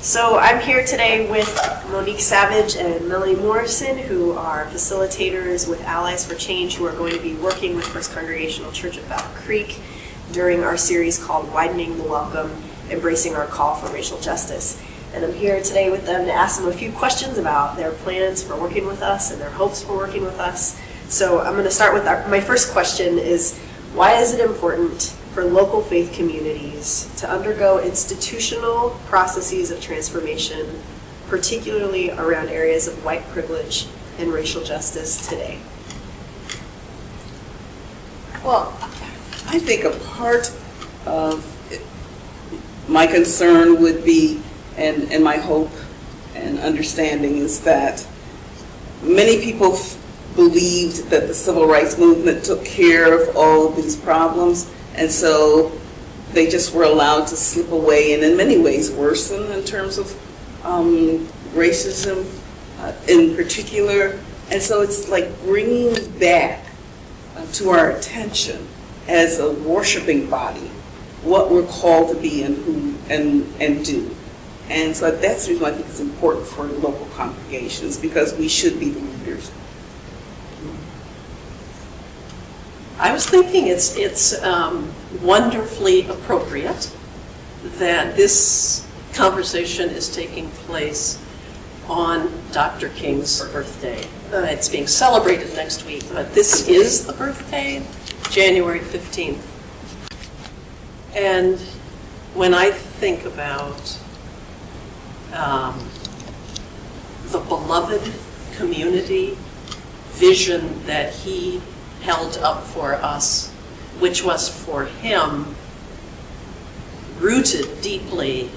So I'm here today with Monique Savage and Melanie Morrison, who are facilitators with Allies for Change, who are going to be working with First Congregational Church of Battle Creek during our series called Widening the Welcome, Embracing Our Call for Racial Justice. And I'm here today with them to ask them a few questions about their plans for working with us and their hopes for working with us. So I'm going to start with my first question is, why is it important for local faith communities to undergo institutional processes of transformation, particularly around areas of white privilege and racial justice today? Well, I think a part of my concern would be, and my hope and understanding is that many people believed that the civil rights movement took care of all of these problems, and so they just were allowed to slip away and in many ways worsen in terms of racism in particular. And so it's like bringing back to our attention as a worshiping body what we're called to be and who and do. And so that's the reason why I think it's important for local congregations, because we should be the leaders. I was thinking it's wonderfully appropriate that this conversation is taking place on Dr. King's birthday. It's being celebrated next week, but this is the birthday, January 15th. And when I think about the beloved community vision that he held up for us, which was for him rooted deeply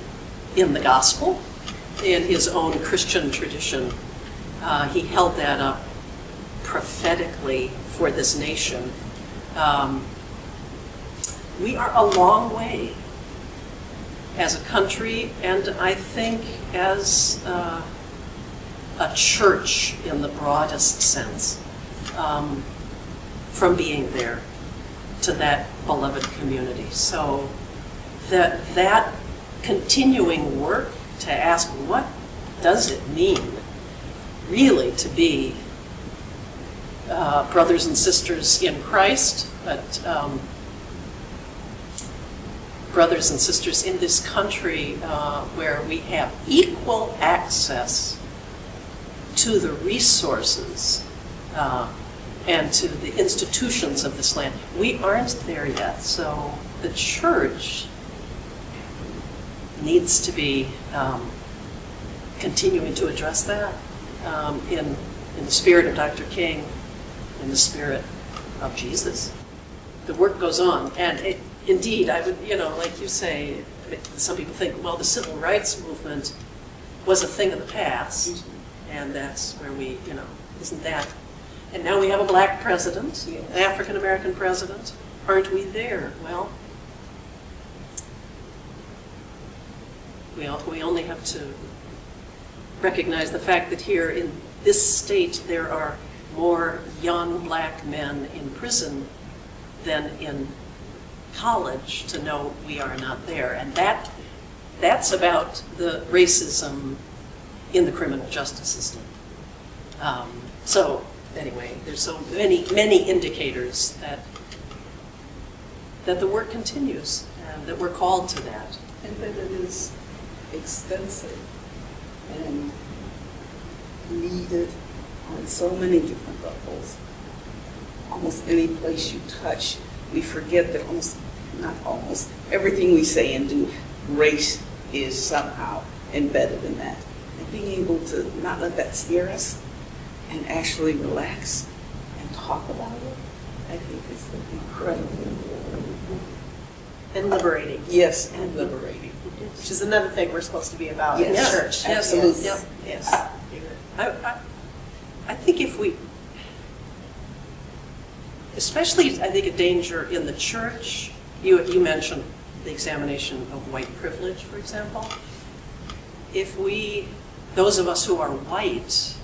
in the gospel, in his own Christian tradition. He held that up prophetically for this nation. We are a long way as a country, and I think as a church in the broadest sense, from being there to that beloved community. So that continuing work to ask, what does it mean really to be brothers and sisters in Christ, but brothers and sisters in this country where we have equal access to the resources and to the institutions of this land. We aren't there yet, so the church needs to be continuing to address that in the spirit of Dr. King, in the spirit of Jesus. The work goes on, and indeed, I would, like you say, some people think, well, the civil rights movement was a thing of the past, and that's where we, isn't that? And now we have a black president, an African-American president. Aren't we there? Well, we only have to recognize the fact that here in this state there are more young black men in prison than in college to know we are not there. And that's about the racism in the criminal justice system. So anyway, there's so many indicators that the work continues and that we're called to that. And that it is extensive and needed on so many different levels. Almost any place you touch, we forget that everything we say and do, race is somehow embedded in that. And being able to not let that scare us and actually relax and talk about it, I think is incredible. And liberating. Yes, and liberating. Which is another thing we're supposed to be about in Yes, church. absolutely. Yes. I think if we, especially I think a danger in the church, you mentioned the examination of white privilege, for example. If those of us who are white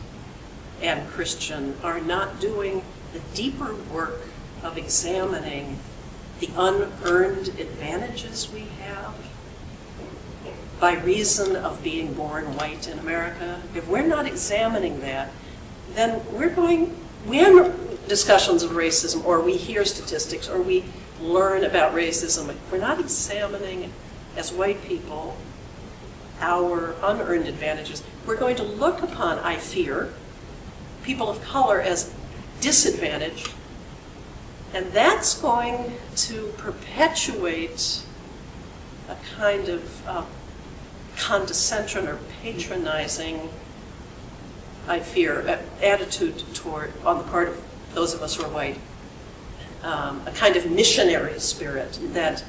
and Christian, are not doing the deeper work of examining the unearned advantages we have, by reason of being born white in America, if we're not examining that, then we have discussions of racism, or we hear statistics, or we learn about racism. If we're not examining, as white people, our unearned advantages, we're going to look upon, I fear, people of color as disadvantaged, and that's going to perpetuate a kind of condescension or patronizing, I fear, attitude toward, on the part of those of us who are white, a kind of missionary spirit that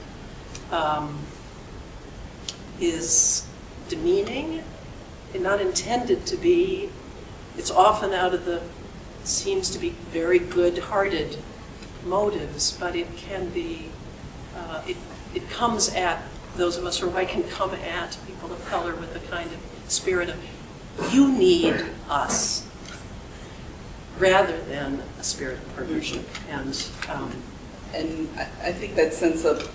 is demeaning and not intended to be. It's often out of the, seems to be very good-hearted motives, but it can be, it comes at, those of us who are white can come at people of color with a kind of spirit of, you need us, rather than a spirit of partnership. And I think that sense of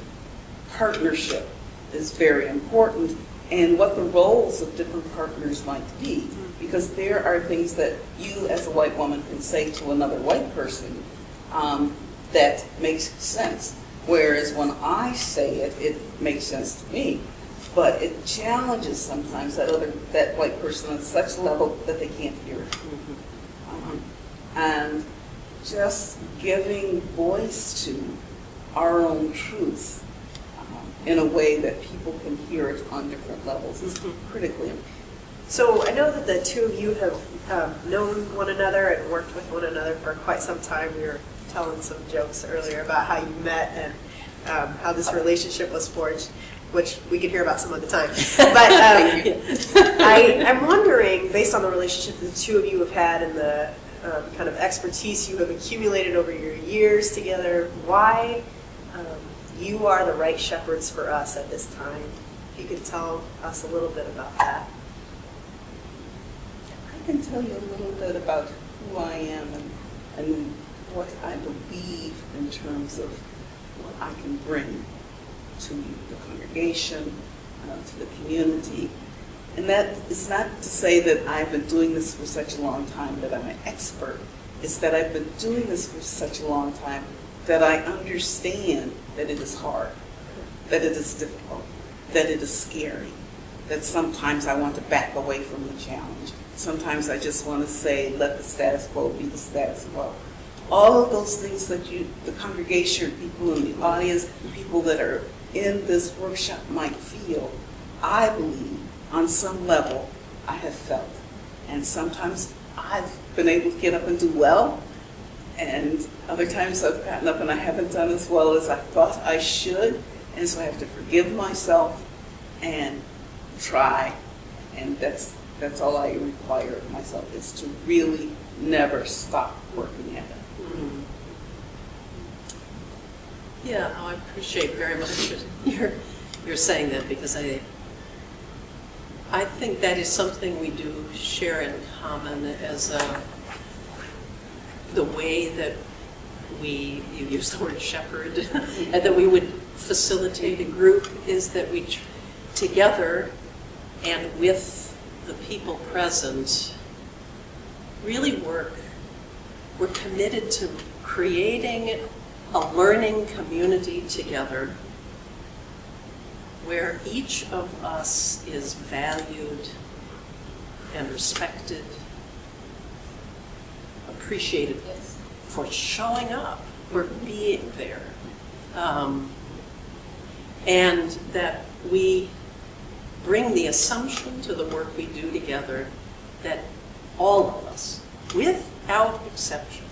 partnership is very important, and what the roles of different partners might be, because there are things that you as a white woman can say to another white person that makes sense, whereas when I say it, it makes sense to me, but it challenges sometimes that white person on such a level that they can't hear it. And just giving voice to our own truth in a way that people can hear it on different levels is critically important. So I know that the two of you have known one another and worked with one another for quite some time. We were telling some jokes earlier about how you met and how this relationship was forged, which we could hear about some other time. But I'm wondering, based on the relationship that the two of you have had and the kind of expertise you have accumulated over your years together, why you are the right shepherds for us at this time. If you could tell us a little bit about that. I can tell you a little bit about who I am and what I believe in terms of what I can bring to the congregation, to the community. And that is not to say that I've been doing this for such a long time that I'm an expert. It's that I've been doing this for such a long time that I understand that it is hard, that it is difficult, that it is scary, that sometimes I want to back away from the challenge. Sometimes I just want to say, let the status quo be the status quo. All of those things that the congregation, people in the audience, people that are in this workshop might feel, I believe, on some level, I have felt. And sometimes I've been able to get up and do well, and other times I've gotten up and I haven't done as well as I thought I should, and so I have to forgive myself and try, and that's all I require of myself, is to really never stop working at it. Mm-hmm. Yeah, I appreciate very much you're saying that, because I think that is something we do share in common as the way that you use the word shepherd, and that we would facilitate a group, is that we together and with the people present really we're committed to creating a learning community together where each of us is valued and respected, appreciated for showing up, for being there, and that we bring the assumption to the work we do together that all of us, without exception,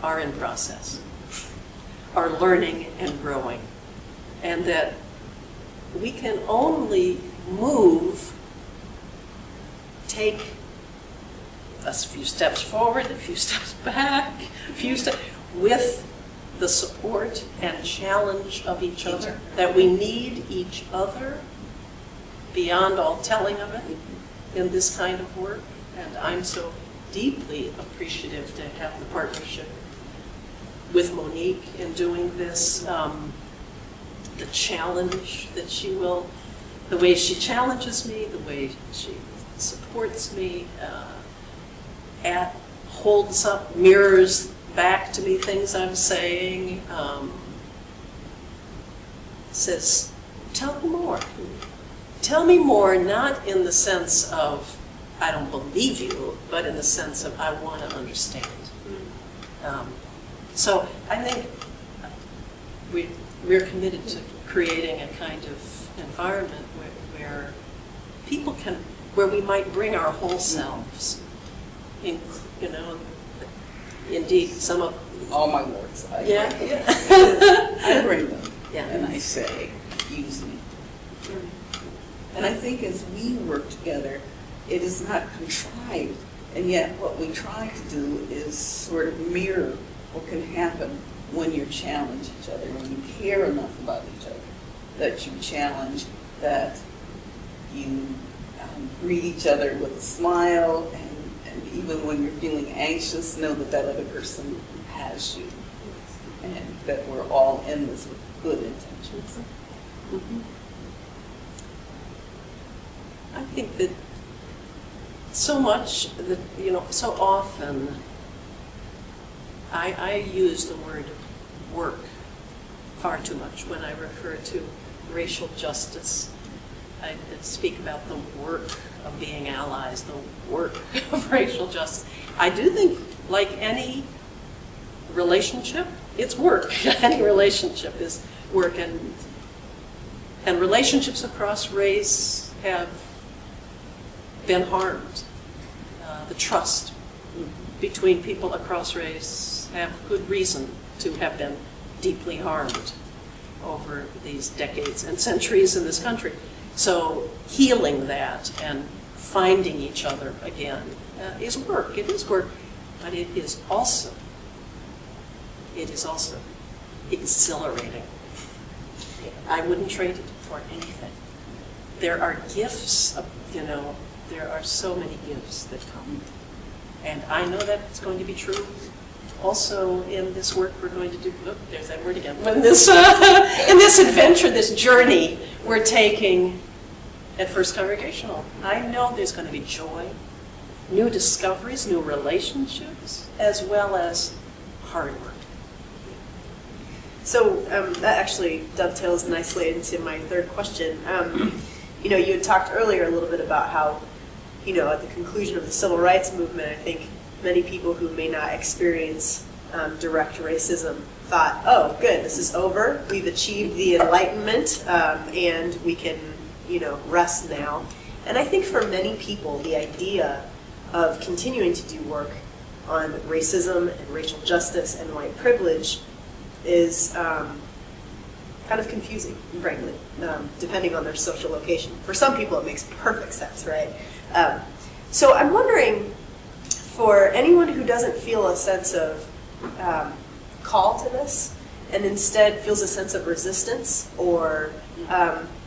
are in process, are learning and growing, and that we can only take a few steps forward, a few steps back, with the support and challenge of each other, that we need each other beyond all telling of it in this kind of work. And I'm so deeply appreciative to have the partnership with Monique in doing this, the challenge that she will the way she challenges me, the way she supports me, holds up, mirrors back to me things I'm saying, says, tell me more. Tell me more, not in the sense of, I don't believe you, but in the sense of, I want to understand. So I think we're committed to creating a kind of environment where people can, where we might bring our whole selves, in, you know, indeed, some of... All my words. I bring them, and I say, use me. And I think as we work together, it is not contrived, and yet what we try to do is sort of mirror what can happen when you challenge each other, when you care enough about each other, that you challenge, that you greet each other with a smile, and even when you're feeling anxious, know that that other person has you, and that we're all in this with good intentions. I think that so much that, you know, so often I use the word work far too much when I refer to racial justice. I speak about the work of being allies, the work of racial justice. I do think, like any relationship, it's work. Any relationship is work, and relationships across race have been harmed. The trust between people across race have good reason to have been deeply harmed over these decades and centuries in this country. So healing that and finding each other again is work. It is work, but it is also exhilarating. I wouldn't trade it for anything. There are gifts, you know, there are so many gifts that come. And I know that it's going to be true also in this work we're going to do. Oh, there's that word again. When this, in this adventure, this journey we're taking at First Congregational. I know there's going to be joy, new discoveries, new relationships, as well as hard work. So that actually dovetails nicely into my third question. You know, you had talked earlier a little bit about how, you know, at the conclusion of the civil rights movement, I think many people who may not experience direct racism thought, oh, good, this is over. We've achieved the Enlightenment, and we can, you know, rest now. And I think for many people, the idea of continuing to do work on racism and racial justice and white privilege is kind of confusing, frankly, depending on their social location. For some people, it makes perfect sense, right? So I'm wondering, for anyone who doesn't feel a sense of call to this, and instead feels a sense of resistance, or,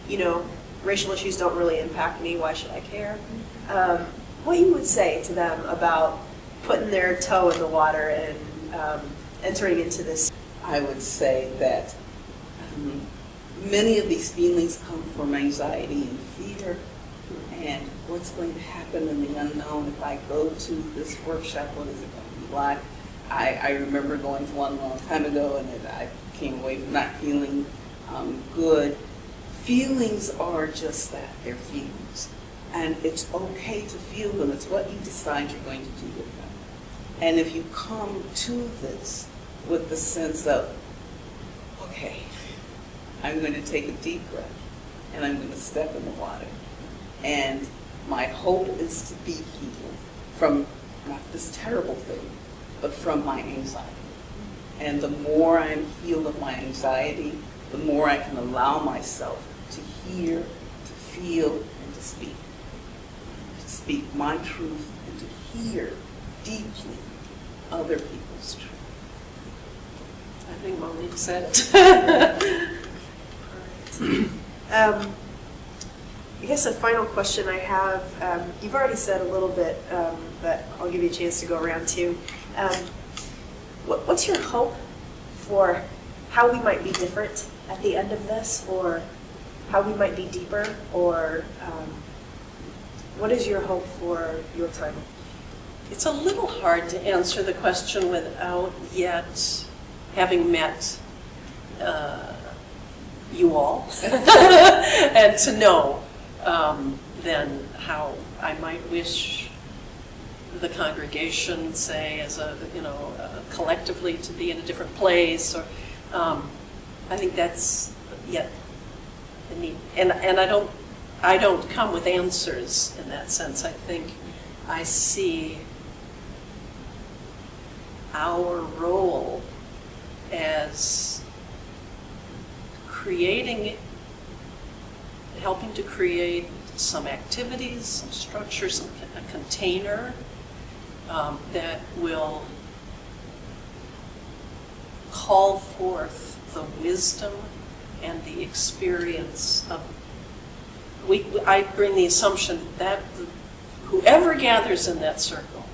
you know, racial issues don't really impact me, why should I care? What you would say to them about putting their toe in the water and entering into this? I would say that many of these feelings come from anxiety and fear, and what's going to happen in the unknown. If I go to this workshop, what is it going to be like? I remember going to one a long time ago, and I came away from not feeling good. Feelings are just that, they're feelings. And it's okay to feel them. It's what you decide you're going to do with them. And if you come to this with the sense of, okay, I'm going to take a deep breath, and I'm going to step in the water. And my hope is to be healed from not this terrible thing, but from my anxiety. And the more I'm healed of my anxiety, the more I can allow myself to hear, to feel, and to speak. To speak my truth and to hear deeply other people's truth. I think Monique said it. I guess a final question I have, you've already said a little bit, but I'll give you a chance to go around too. What's your hope for how we might be different at the end of this, or how we might be deeper, or what is your hope for your time? It's a little hard to answer the question without yet having met you all and to know then how I might wish the congregation, say, as a collectively to be in a different place, or I think that's yet a need. And I don't come with answers in that sense. I think I see our role as helping to create some activities, some structures, a container that will call forth the wisdom and the experience of. I bring the assumption that whoever gathers in that circle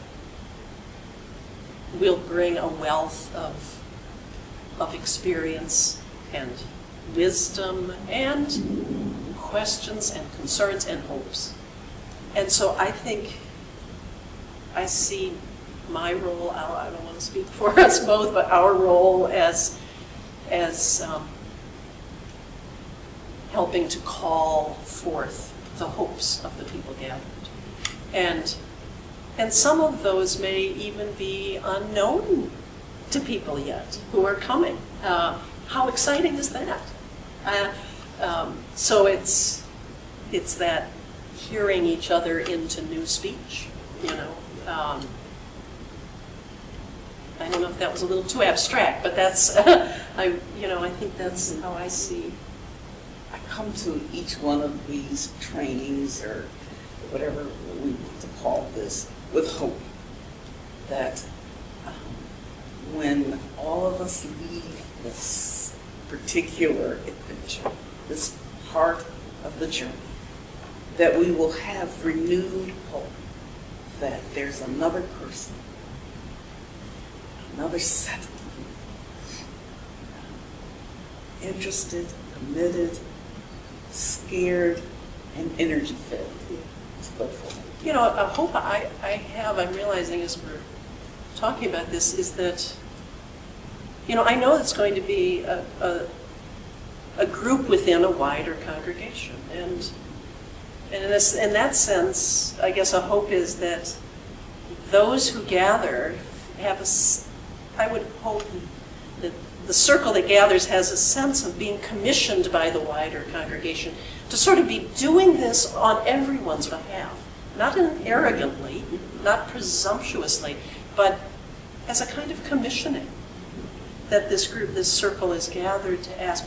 will bring a wealth of experience and wisdom and questions and concerns and hopes. And so I think I see my role, I don't want to speak for us both, but our role as helping to call forth the hopes of the people gathered. And some of those may even be unknown to people yet who are coming. How exciting is that? So it's that hearing each other into new speech, I don't know if that was a little too abstract, but that's, I think that's how I see. I come to each one of these trainings, or whatever we want to call this, with hope that when all of us leave this particular adventure, this part of the journey, that we will have renewed hope that there's another person, another set of people, interested, committed, scared, and energy-filled to go forward. A hope I have, I'm realizing as we're talking about this, is that, I know it's going to be a group within a wider congregation. And in that sense, I guess a hope is that those who gather have I would hope that the circle that gathers has a sense of being commissioned by the wider congregation to sort of be doing this on everyone's behalf. Not arrogantly, not presumptuously, but as a kind of commissioning that this group, this circle is gathered to ask,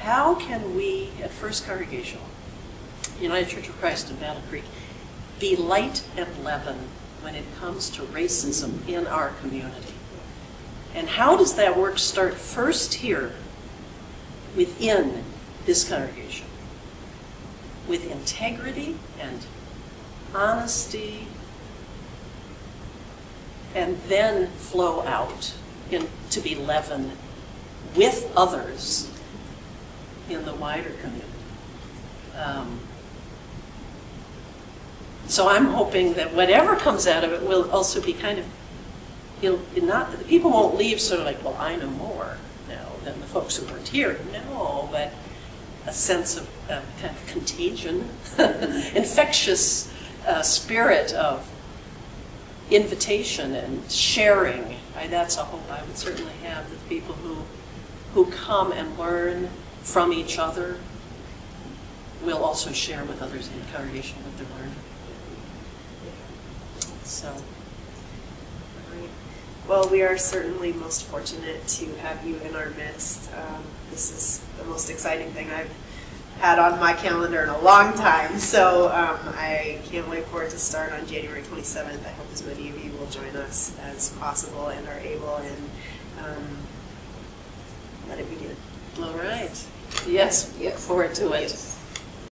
how can we at First Congregational, United Church of Christ in Battle Creek, be light and leaven when it comes to racism in our community? And how does that work start first here within this congregation with integrity and honesty, and then flow out to be leaven with others in the wider community. So I'm hoping that whatever comes out of it will also be kind of, the people won't leave sort of like, well, I know more now than the folks who weren't here. No, but a sense of kind of contagion, infectious spirit of invitation and sharing. That's a hope I would certainly have, that people who come and learn from each other will also share with others in the congregation what they're learning. So, well, we are certainly most fortunate to have you in our midst. This is the most exciting thing I've had on my calendar in a long time, so I can't wait for it to start on January 27th. I hope as many of you will join us as possible and are able, and let it begin. All right. Yes, look forward to it. Yes.